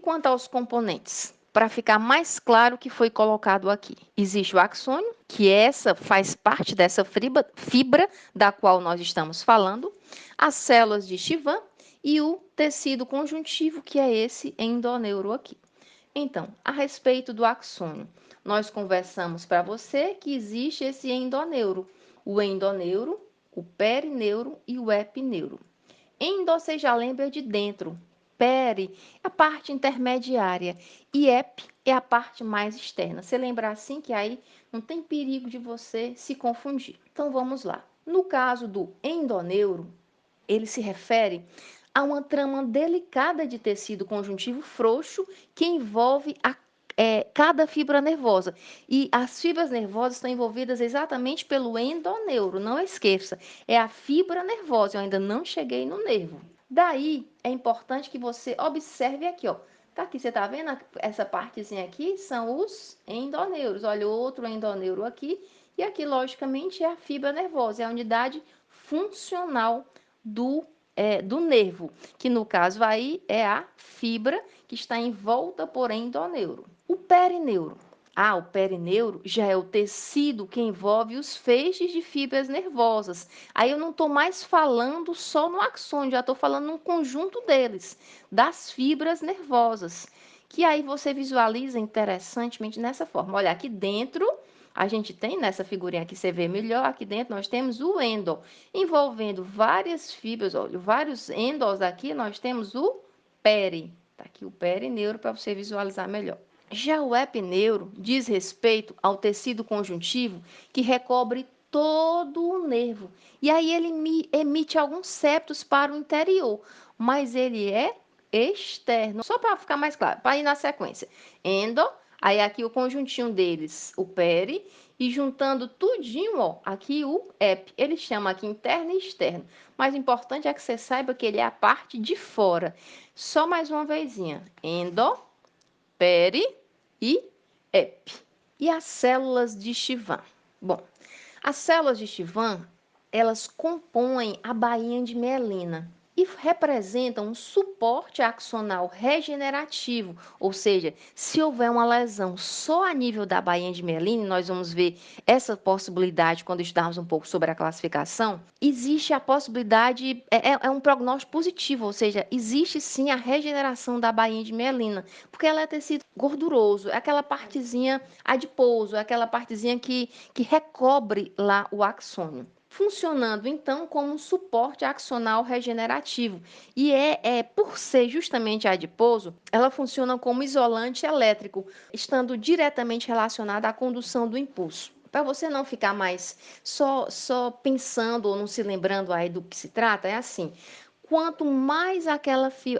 quanto aos componentes? Para ficar mais claro o que foi colocado aqui. Existe o axônio, que essa faz parte dessa fibra da qual nós estamos falando, as células de Schwann e o tecido conjuntivo, que é esse endoneuro aqui. Então, a respeito do axônio, nós conversamos para você que existe esse endoneuro, o endoneuro, o perineuro e o epineuro. Endo, você já lembra de dentro. Peri é a parte intermediária e ep é a parte mais externa. Você lembra assim que aí não tem perigo de você se confundir. Então vamos lá. No caso do endoneuro, ele se refere a uma trama delicada de tecido conjuntivo frouxo que envolve cada fibra nervosa. E as fibras nervosas estão envolvidas exatamente pelo endoneuro, não esqueça. É a fibra nervosa, eu ainda não cheguei no nervo. Daí, é importante que você observe aqui, ó. Tá aqui, você tá vendo essa partezinha aqui? São os endoneuros. Olha, outro endoneuro aqui. E aqui, logicamente, é a fibra nervosa, é a unidade funcional do nervo, que no caso aí é a fibra que está envolta por endoneuro. O perineuro. O perineuro já é o tecido que envolve os feixes de fibras nervosas. Aí eu não estou mais falando só no axônio, já estou falando num conjunto deles, das fibras nervosas, que aí você visualiza interessantemente nessa forma. Olha, aqui dentro a gente tem, nessa figurinha aqui você vê melhor, aqui dentro nós temos o endo, envolvendo várias fibras, olha, vários endos aqui, nós temos o peri. Tá aqui o perineuro para você visualizar melhor. Já o epineuro diz respeito ao tecido conjuntivo que recobre todo o nervo. E aí ele emite alguns septos para o interior, mas ele é externo. Só para ficar mais claro, para ir na sequência. Endo, aí aqui o conjuntinho deles, o peri, e juntando tudinho, ó, aqui o ep. Ele chama aqui interno e externo. Mas o importante é que você saiba que ele é a parte de fora. Só mais uma vezinha. Endo, peri e ep. E as células de Schwann? Bom, as células de Schwann, elas compõem a bainha de mielina e representam um suporte axonal regenerativo, ou seja, se houver uma lesão só a nível da bainha de mielina, nós vamos ver essa possibilidade quando estudarmos um pouco sobre a classificação, existe a possibilidade, é um prognóstico positivo, ou seja, existe sim a regeneração da bainha de mielina, porque ela é tecido gorduroso, é aquela partezinha adiposo, é aquela partezinha que recobre lá o axônio, funcionando então como um suporte axonal regenerativo. E por ser justamente adiposo, ela funciona como isolante elétrico, estando diretamente relacionada à condução do impulso. Para você não ficar mais só pensando ou não se lembrando aí do que se trata, é assim: quanto mais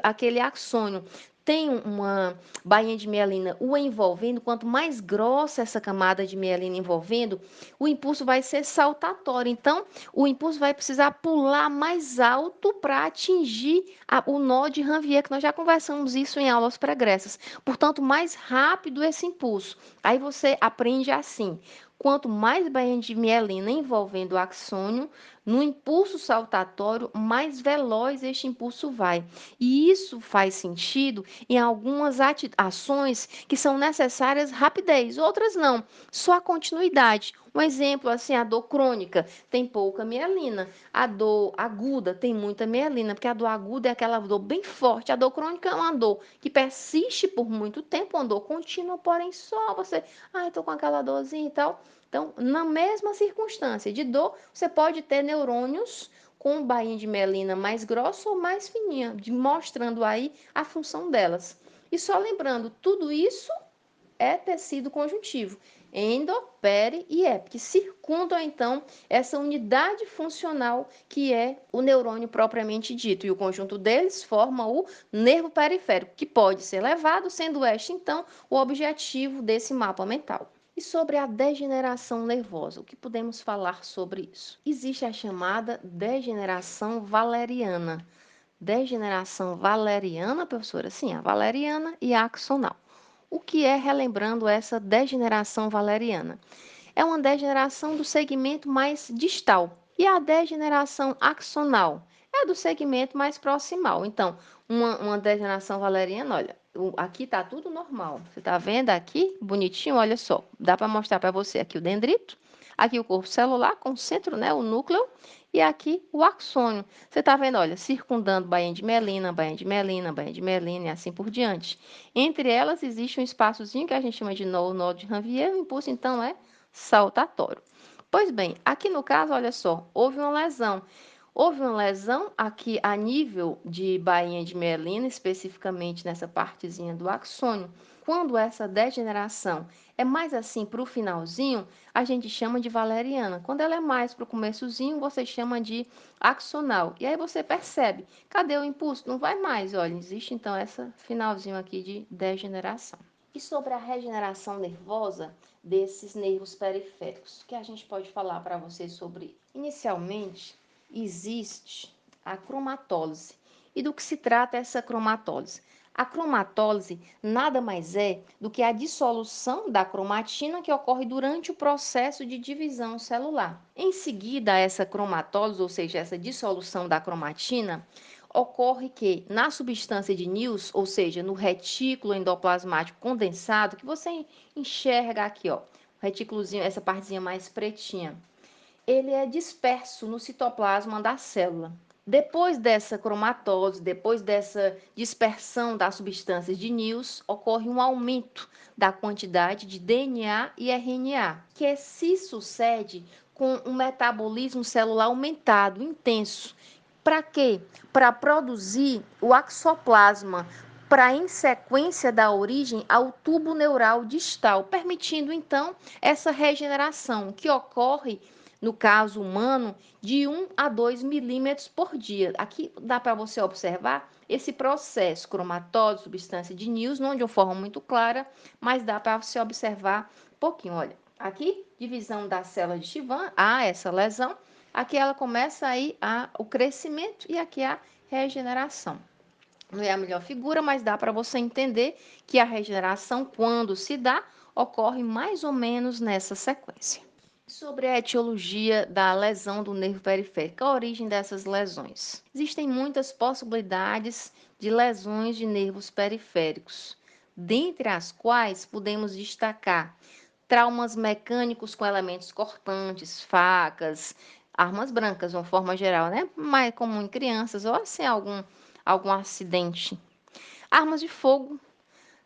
aquele axônio tem uma bainha de mielina o envolvendo, quanto mais grossa essa camada de mielina envolvendo, o impulso vai ser saltatório. Então, o impulso vai precisar pular mais alto para atingir o nó de Ranvier, que nós já conversamos isso em aulas pregressas. Portanto, mais rápido esse impulso. Aí você aprende assim: quanto mais bainha de mielina envolvendo o axônio, no impulso saltatório, mais veloz este impulso vai. E isso faz sentido em algumas ações que são necessárias rapidez, outras não, só a continuidade. Um exemplo, assim, a dor crônica tem pouca mielina, a dor aguda tem muita mielina, porque a dor aguda é aquela dor bem forte, a dor crônica é uma dor que persiste por muito tempo, uma dor contínua, porém só você, estou com aquela dorzinha e tal. Então, na mesma circunstância de dor, você pode ter neurônios com bainha de mielina mais grossa ou mais fininha, mostrando aí a função delas. E só lembrando, tudo isso é tecido conjuntivo, endo, peri e ep, que circundam então essa unidade funcional que é o neurônio propriamente dito. E o conjunto deles forma o nervo periférico, que pode ser levado, sendo este então o objetivo desse mapa mental. E sobre a degeneração nervosa, o que podemos falar sobre isso? Existe a chamada degeneração valeriana. Degeneração valeriana, professora? Sim, a valeriana e a axonal. O que é, relembrando essa degeneração valeriana? É uma degeneração do segmento mais distal. E a degeneração axonal é do segmento mais proximal. Então, uma degeneração valeriana, olha, aqui tá tudo normal. Você tá vendo aqui? Bonitinho, olha só. Dá para mostrar para você aqui o dendrito, aqui o corpo celular com o centro, né, o núcleo, e aqui o axônio. Você tá vendo, olha, circundando bainha de melina, bainha de melina, bainha de melina e assim por diante. Entre elas existe um espaçozinho que a gente chama de nó de Ranvier, o impulso então é saltatório. Pois bem, aqui no caso, olha só, houve uma lesão. Houve uma lesão aqui a nível de bainha de mielina, especificamente nessa partezinha do axônio. Quando essa degeneração é mais assim para o finalzinho, a gente chama de valeriana. Quando ela é mais para o começozinho, você chama de axonal. E aí você percebe, cadê o impulso? Não vai mais, olha, existe então essa finalzinho aqui de degeneração. E sobre a regeneração nervosa desses nervos periféricos, o que a gente pode falar para vocês sobre? Inicialmente, existe a cromatólise. E do que se trata essa cromatólise? A cromatólise nada mais é do que a dissolução da cromatina que ocorre durante o processo de divisão celular. Em seguida a essa cromatólise, ou seja, essa dissolução da cromatina, ocorre que na substância de Nils, ou seja, no retículo endoplasmático condensado, que você enxerga aqui, ó, o retículozinho, essa partezinha mais pretinha, ele é disperso no citoplasma da célula. Depois dessa cromatose, depois dessa dispersão das substâncias de Nils, ocorre um aumento da quantidade de DNA e RNA, que se sucede com um metabolismo celular aumentado, intenso. Para quê? Para produzir o axoplasma, para em sequência dar origem ao tubo neural distal, permitindo então essa regeneração que ocorre no caso humano, de 1 a 2 milímetros por dia. Aqui dá para você observar esse processo, cromatose, substância de Nils, não de uma forma muito clara, mas dá para você observar um pouquinho. Olha, aqui, divisão da célula de Chivan, há essa lesão, aqui ela começa aí o crescimento e aqui a regeneração. Não é a melhor figura, mas dá para você entender que a regeneração, quando se dá, ocorre mais ou menos nessa sequência. Sobre a etiologia da lesão do nervo periférico, a origem dessas lesões. Existem muitas possibilidades de lesões de nervos periféricos, dentre as quais podemos destacar traumas mecânicos com elementos cortantes, facas, armas brancas, de uma forma geral, né? Mais comum em crianças, ou assim, algum acidente. Armas de fogo,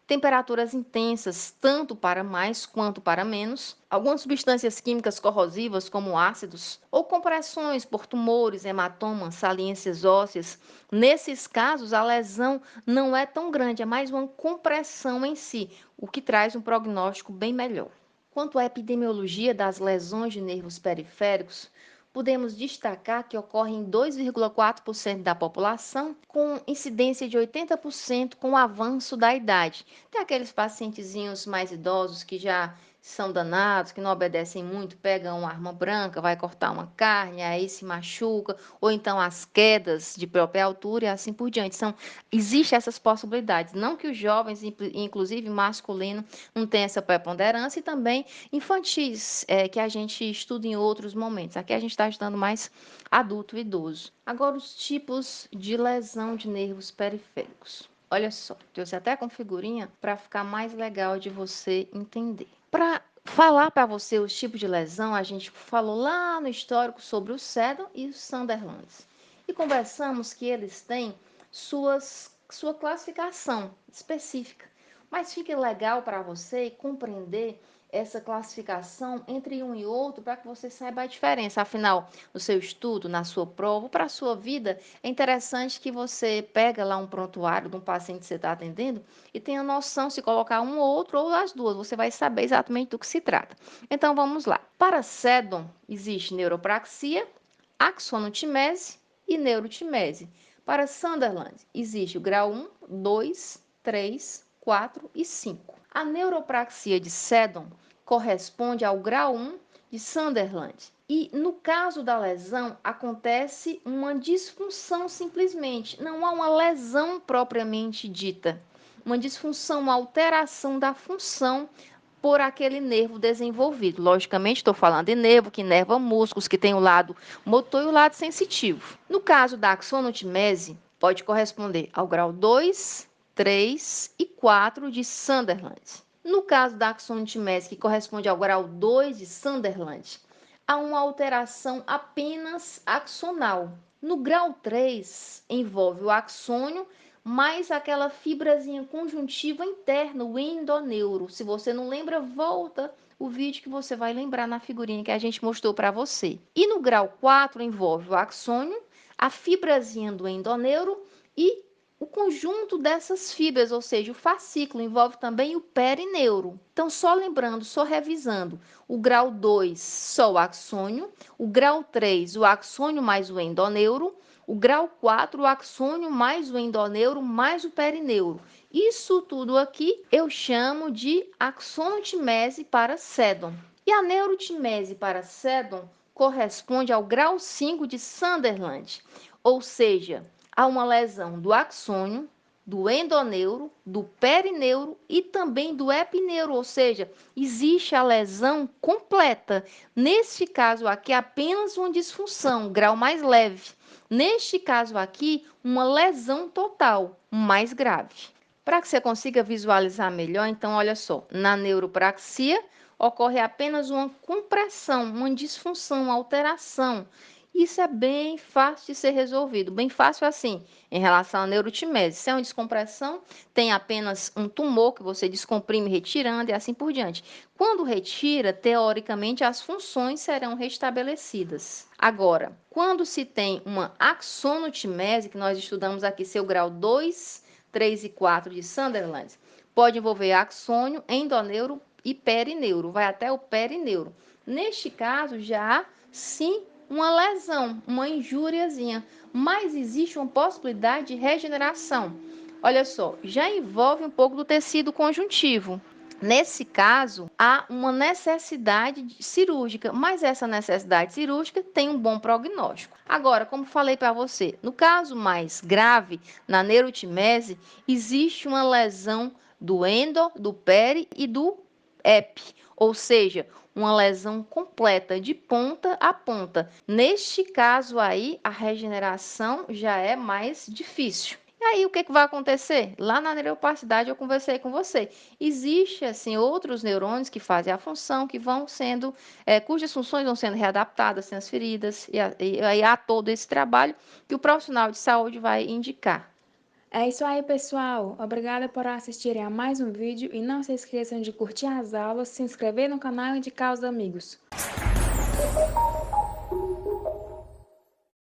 temperaturas intensas, tanto para mais quanto para menos, algumas substâncias químicas corrosivas, como ácidos, ou compressões por tumores, hematomas, saliências ósseas. Nesses casos, a lesão não é tão grande, é mais uma compressão em si, o que traz um prognóstico bem melhor. Quanto à epidemiologia das lesões de nervos periféricos, podemos destacar que ocorre em 2,4% da população, com incidência de 80% com o avanço da idade. Tem aqueles pacientezinhos mais idosos que já são danados, que não obedecem muito, pegam uma arma branca, vai cortar uma carne, aí se machuca, ou então as quedas de própria altura e assim por diante. Existem essas possibilidades. Não que os jovens, inclusive masculino, não tenham essa preponderância, e também infantis, que a gente estuda em outros momentos. Aqui a gente está estudando mais adulto e idoso. Agora, os tipos de lesão de nervos periféricos. Olha só, trouxe até com figurinha para ficar mais legal de você entender. Para falar para você os tipos de lesão, a gente falou lá no histórico sobre o Seddon e os Sunderlands. E conversamos que eles têm sua classificação específica. Mas fica legal para você compreender essa classificação entre um e outro para que você saiba a diferença. Afinal, no seu estudo, na sua prova, para a sua vida, é interessante que você pega lá um prontuário de um paciente que você está atendendo e tenha noção se colocar um ou outro ou as duas. Você vai saber exatamente do que se trata. Então, vamos lá. Para Seddon, existe neuropraxia, axonotimese e neurotimese. Para Sunderland, existe o grau 1, 2, 3, 4 e 5. A neuropraxia de Seddon corresponde ao grau 1 de Sunderland. E no caso da lesão, acontece uma disfunção simplesmente, não há uma lesão propriamente dita. Uma disfunção, uma alteração da função por aquele nervo desenvolvido. Logicamente, estou falando de nervo que inerva músculos, que tem o lado motor e o lado sensitivo. No caso da axonotimese, pode corresponder ao grau 2, 3 e 4 de Sunderland. No caso da axonotmese, que corresponde ao grau 2 de Sunderland, há uma alteração apenas axonal. No grau 3, envolve o axônio mais aquela fibrazinha conjuntiva interna, o endoneuro. Se você não lembra, volta o vídeo que você vai lembrar na figurinha que a gente mostrou para você. E no grau 4, envolve o axônio, a fibrazinha do endoneuro e o conjunto dessas fibras, ou seja, o fascículo, envolve também o perineuro. Então, só lembrando, só revisando, o grau 2, só o axônio, o grau 3, o axônio mais o endoneuro, o grau 4, o axônio mais o endoneuro mais o perineuro. Isso tudo aqui eu chamo de axonotmese para Seddon. E a neurotmese para Seddon corresponde ao grau 5 de Sunderland, ou seja, há uma lesão do axônio, do endoneuro, do perineuro e também do epineuro, ou seja, existe a lesão completa. Neste caso aqui, apenas uma disfunção, grau mais leve. Neste caso aqui, uma lesão total, mais grave. Para que você consiga visualizar melhor, então, olha só, na neuropraxia ocorre apenas uma compressão, uma disfunção, uma alteração. Isso é bem fácil de ser resolvido, bem fácil assim, em relação à neurotmese. Se é uma descompressão, tem apenas um tumor que você descomprime retirando e assim por diante. Quando retira, teoricamente, as funções serão restabelecidas. Agora, quando se tem uma axonotmese, que nós estudamos aqui seu grau 2, 3 e 4 de Sunderland, pode envolver axônio, endoneuro e perineuro, vai até o perineuro. Neste caso, já sim uma lesão, uma injúriazinha, mas existe uma possibilidade de regeneração. Olha só, já envolve um pouco do tecido conjuntivo. Nesse caso, há uma necessidade cirúrgica, mas essa necessidade cirúrgica tem um bom prognóstico. Agora, como falei para você, no caso mais grave, na neurotmese, existe uma lesão do endo, do peri e do epi, ou seja, uma lesão completa de ponta a ponta. Neste caso aí, a regeneração já é mais difícil. E aí, o que vai acontecer? Lá na neuroplasticidade, eu conversei com você. Existe, assim, outros neurônios que fazem a função, que vão sendo, cujas funções vão sendo readaptadas, transferidas, e aí há todo esse trabalho que o profissional de saúde vai indicar. É isso aí, pessoal. Obrigada por assistirem a mais um vídeo e não se esqueçam de curtir as aulas, se inscrever no canal e indicar aos amigos.